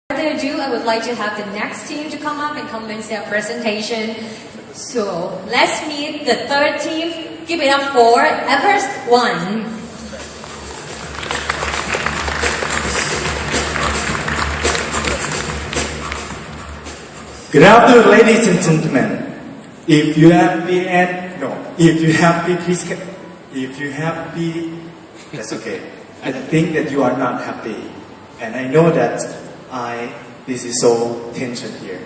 further ado, I would like to have the next team to come up and commence their presentation. So let's meet the third team. Give it up for Everex 1. Good afternoon, ladies and gentlemen. If you happy that's okay. I think that you are not happy, and I know that this is so tension here.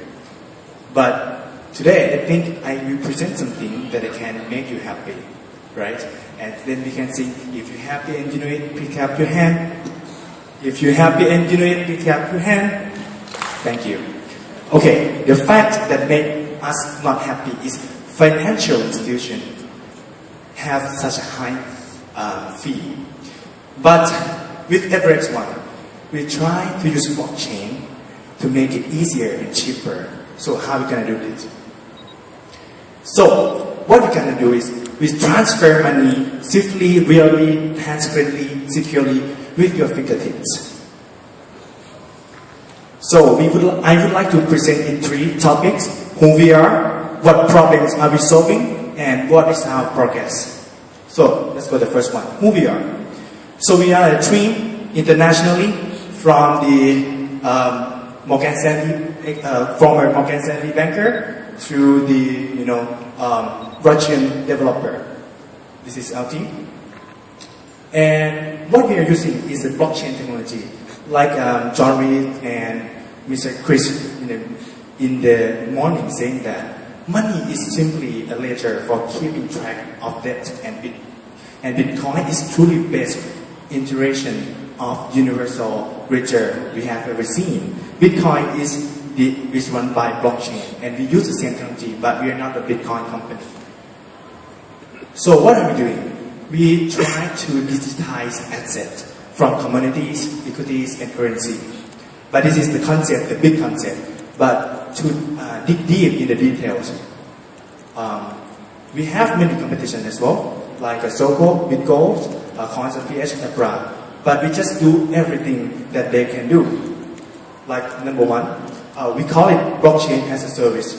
But today, I think I will present something that can make you happy, right? And then we can sing. If you're happy and you know it, pick up your hand. If you're happy and you know it, pick up your hand. Thank you. Okay, the fact that makes us not happy is financial institutions have such a high fee. But with Everex 1, we try to use blockchain to make it easier and cheaper. So how are we going to do this? So what we're going to do is we transfer money safely, really, transparently, securely with your fingertips. So I would like to present in 3 topics: who we are, what problems are we solving, and what is our progress. So let's go to the first one. Who we are. So we are a team internationally from the former Morgan Stanley banker to the Russian developer. This is our team. And what we are using is the blockchain technology, like John Reed and Mr. Chris in the morning saying that money is simply a ledger for keeping track of debt, and Bitcoin is truly best iteration of universal ledger we have ever seen. Bitcoin is run by blockchain, and we use the same technology, but we are not a Bitcoin company. So what are we doing? We try to digitize assets from commodities, equities, and currency. But this is the concept, the big concept. But to dig deep in the details, we have many competitions as well, like Soko, BitGold, CoinSPH, etc. But we just do everything that they can do. Like number 1, we call it blockchain as a service.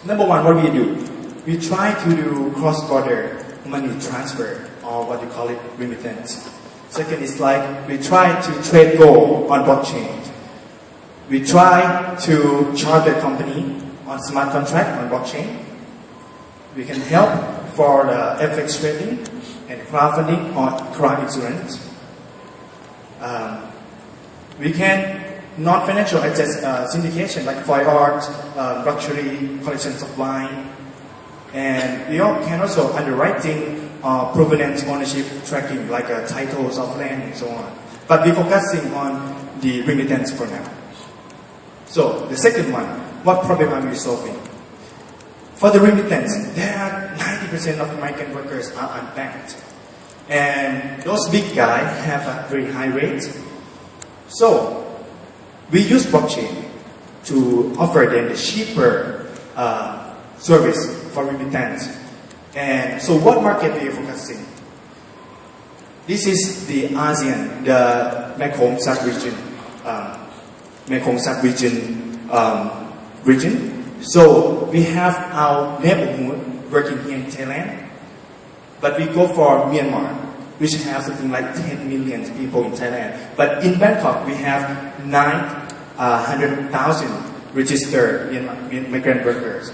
Number 1, what we do? We try to do cross-border money transfer, or what you call it, remittance. Second is like we try to trade gold on blockchain. We try to charge a company on smart contract on blockchain. We can help for the FX trading and crowdfunding or crowd insurance. We can non-financial assets syndication like fine art, luxury collections of wine, and we can also underwriting provenance ownership tracking like titles of land and so on. But we're focusing on the remittance for now. So the second one, what problem are we solving? For the remittance, there are 90% of migrant workers are unbanked, and those big guys have a very high rate. So we use blockchain to offer them the cheaper service for remittance. And so what market we are focusing? This is the ASEAN, the Mekong Sub region. Region. So we have our neighborhood working here in Thailand, but we go for Myanmar, which has something like 10 million people in Thailand. But in Bangkok, we have 900,000 registered migrant workers.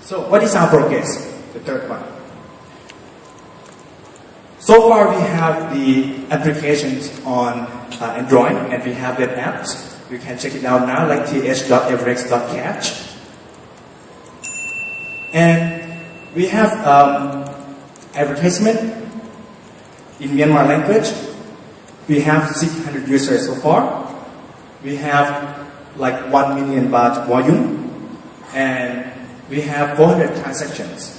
So what is our progress? The third one. So far, we have the applications on Android, and we have web apps. You can check it out now, like th.everex.catch. And we have advertisement in Myanmar language. We have 600 users so far. We have like 1 million baht volume, and we have 400 transactions.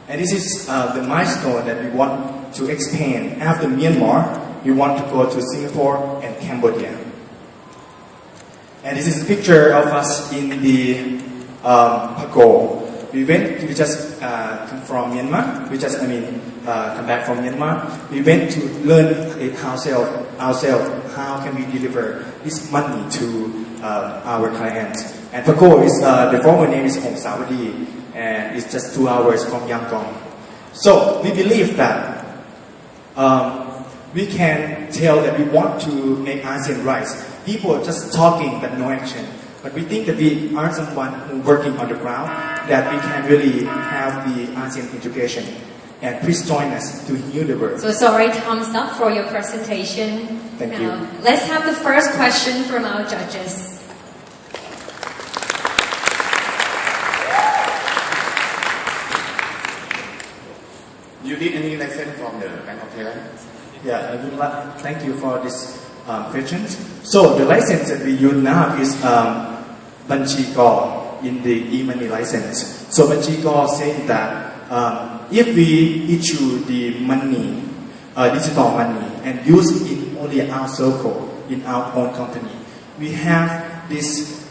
And this is the milestone that we want to expand. After Myanmar, we want to go to Singapore and Cambodia. And this is a picture of us in the Pago. we just come from Myanmar. Come back from Myanmar. We went to learn it ourselves. How can we deliver this money to our clients? And Paco is the former name is Hong Savadi, and it's just 2 hours from Yangon. So we believe that we can tell that we want to make ASEAN rise. People are just talking but no action. But we think that we are someone who working on the ground, that we can really have the ASEAN integration. And please join us to heal the world. So sorry, thumbs up for your presentation. Thank you. Let's have the first question from our judges. You need any license from the Bank of Thailand? Yeah, I would like thank you for this questions. So the license that we use now is Banchi Go in the e-money license. So Banchi Go saying that if we issue the money, digital money, and use it only in our circle, in our own company, we have this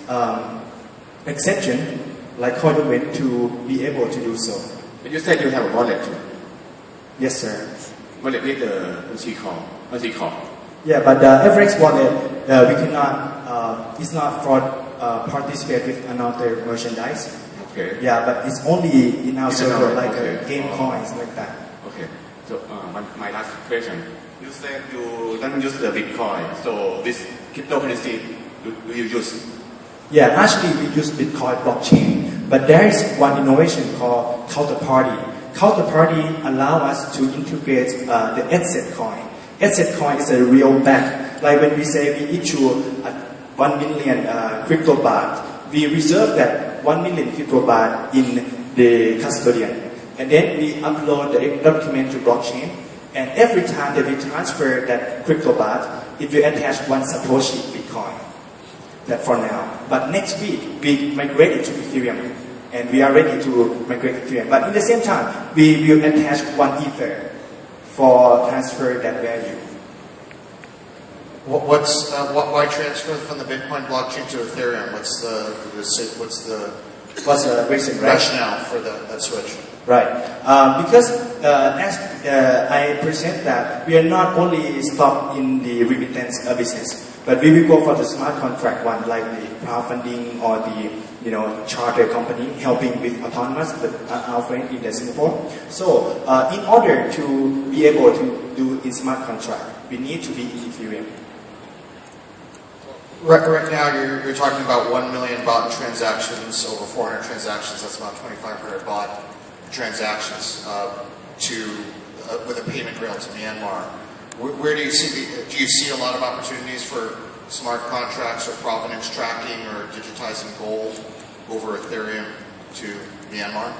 exception, like how you went to be able to do so. But you said you have a wallet too. Yes, sir. Wallet with the Banchi call. Yeah, but the Everex wallet, we cannot, it's not for participate with another merchandise. Okay. Yeah, but it's only in our It's server, another, like okay. Game coins, like that. Okay. So my last question. You said you don't use the Bitcoin. So this cryptocurrency, do you use? Yeah, actually we use Bitcoin blockchain, but there is one innovation called counterparty. Counterparty allow us to integrate the asset coin. Asset coin is a real bank. Like when we say we issue 1 million crypto baht, we reserve that 1 million crypto baht in the custodian. And then we upload the document to blockchain. And every time that we transfer that crypto baht, it will attach 1 Satoshi Bitcoin. That for now. But next week, we migrate it to Ethereum. And we are ready to migrate to Ethereum. But in the same time, we will attach 1 Ether for transfer that value. Why transfer from the Bitcoin blockchain to Ethereum? What's the Reason, right? rationale for that switch? Right. Because as I present that, we are not only stopped in the remittance business, but we will go for the smart contract one, like the crowdfunding or the charter company helping with autonomous, but our friend in Singapore. So in order to be able to do in smart contract, we need to be in Ethereum. Right now, you're talking about 1 million baht transactions, over 400 transactions. That's about 2,500 baht transactions with a payment rail to Myanmar. Where do you see a lot of opportunities for smart contracts or provenance tracking or digitizing gold over Ethereum to Myanmar?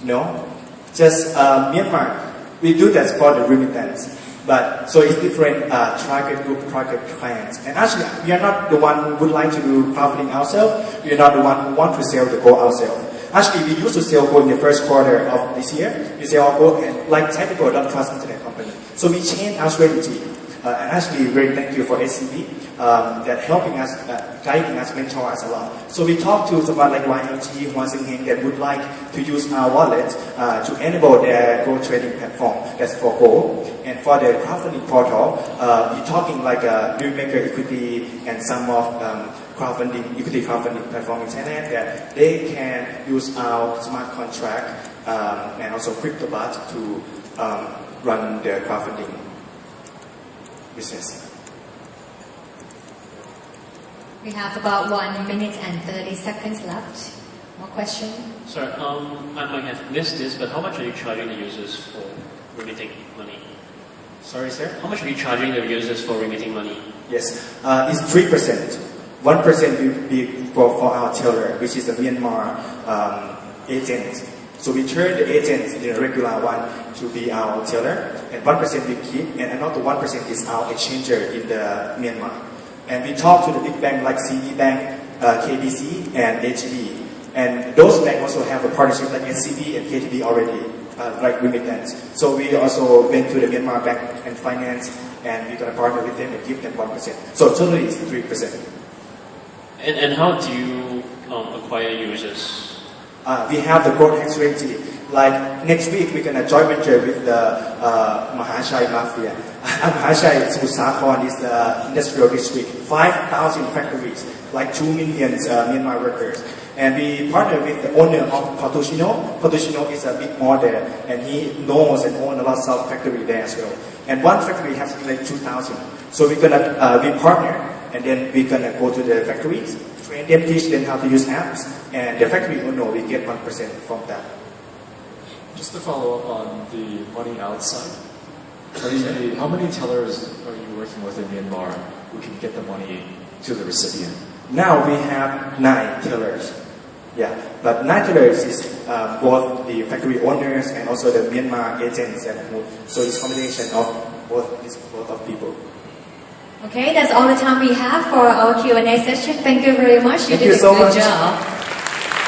No, just Myanmar. We do that for the remittance. But so it's different target group, target clients. And actually, we are not the one who would like to do crowdfunding ourselves. We are not the one who want to sell the gold ourselves. Actually, we used to sell gold in the first quarter of this year. We sell our gold, and like Thai people don't trust internet company. So we changed our strategy. And actually, very thank you for SCB that helping us, guiding us, mentor us a lot. So we talked to someone like YLG, Hua Sing Heng, that would like to use our wallet to enable their gold trading platform. That's for gold. And for the crowdfunding portal, we're talking like Newmaker Equity and some of equity crowdfunding platform in Thailand that they can use our smart contract and also crypto baht to run their crowdfunding business. We have about 1 minute and 30 seconds left. More question? Sorry, I might have missed this, but how much are you charging the users for remitting money? Sorry, sir? How much are you charging the users for remitting money? Yes, it's 3%. 1% will be for our teller, which is a Myanmar agent. So we turn the agent, the regular one, to be our teller, and 1% we keep, and another 1% is our exchanger in the Myanmar. And we talk to the big bank like CD Bank, KBC, and HB. And those banks also have a partnership like SCB and KTB already, like remittance. So we also went to the Myanmar Bank and Finance, and we're going to partner with them and give them 1%. So totally it's 3%. And how do you acquire users? we have the growth hack strategy. Like next week, we're gonna joint venture with the Mahachai Mafia. Mahachai Smusakhon is the industrial district, 5,000 factories, like 2 million Myanmar workers. And we partner with the owner of Portushino. Portushino is a big mall there, and he knows and owns a lot of factory there as well. And one factory has like 2,000. So we're gonna we partner, and then we're gonna go to the factories, train them, teach them how to use apps, and the factory owner will get 1% from that. Just to follow up on the money outside, how many tellers are you working with in Myanmar who can get the money to the recipient? Now we have 9 tellers. Yeah, but 9 tellers is both the factory owners and also the Myanmar agents, and so it's a combination of both of people. Okay, that's all the time we have for our Q&A session. Thank you very much. Thank did you a so good much. job.